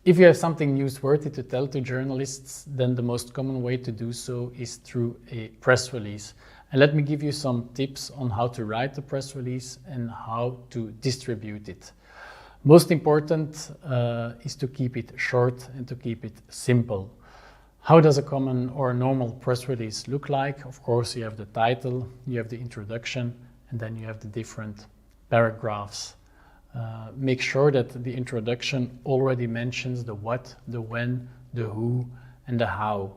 If you have something newsworthy to tell to journalists, then the most common way to do so is through a press release. And let me give you some tips on how to write the press release and how to distribute it. Most important is to keep it short and to keep it simple. How does a common or normal press release look like? Of course, you have the title, you have the introduction, and then you have the different paragraphs. Make sure that the introduction already mentions the what, the when, the who, and the how.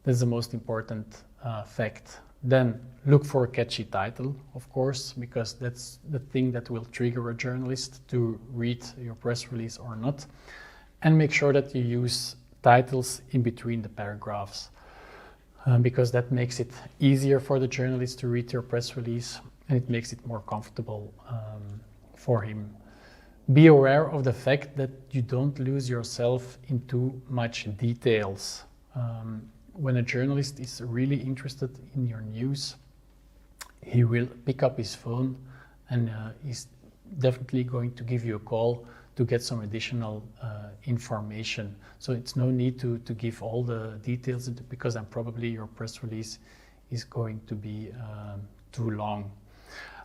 That's the most important fact. Then look for a catchy title, of course, because that's the thing that will trigger a journalist to read your press release or not. And make sure that you use titles in between the paragraphs, because that makes it easier for the journalist to read your press release and it makes it more comfortable for him. Be aware of the fact that you don't lose yourself in too much details. When a journalist is really interested in your news, he will pick up his phone and is definitely going to give you a call to get some additional information. So it's no need to give all the details because then probably your press release is going to be too long.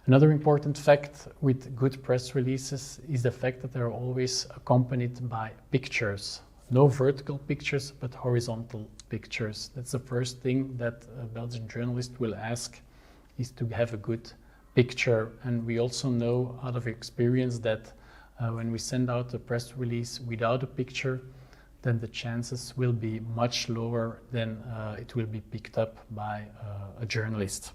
Another important fact with good press releases is the fact that they're always accompanied by pictures. No vertical pictures, but horizontal pictures. That's the first thing that a Belgian journalist will ask, is to have a good picture. And we also know out of experience that when we send out a press release without a picture, then the chances will be much lower than it will be picked up by a journalist.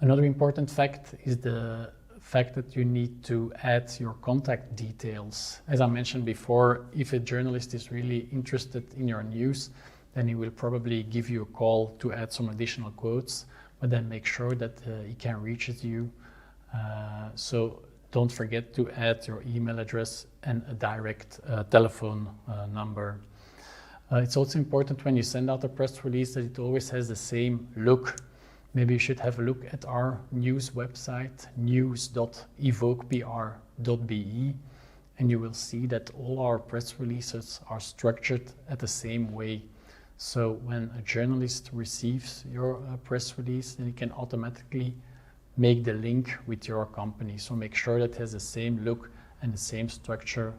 Another important fact is the fact that you need to add your contact details. As I mentioned before, if a journalist is really interested in your news, then he will probably give you a call to add some additional quotes, but then make sure that he can reach you. So don't forget to add your email address and a direct telephone number. It's also important when you send out a press release that it always has the same look. Maybe you should have a look at our news website, news.evokepr.be, and you will see that all our press releases are structured at the same way. So when a journalist receives your press release, then he can automatically make the link with your company. So make sure that it has the same look and the same structure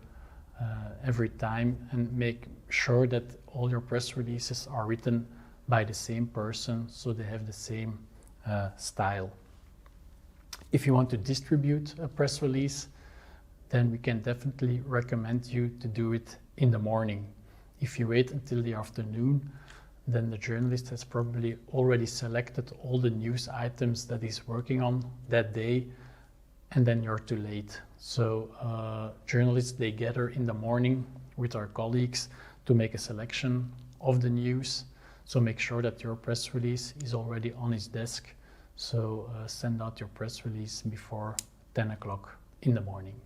every time, and make sure that all your press releases are written by the same person, so they have the same style. If you want to distribute a press release, then we can definitely recommend you to do it in the morning. If you wait until the afternoon, then the journalist has probably already selected all the news items that he's working on that day, and then you're too late. So journalists, they gather in the morning with our colleagues to make a selection of the news. So make sure that your press release is already on his desk. So send out your press release before 10 o'clock in the morning.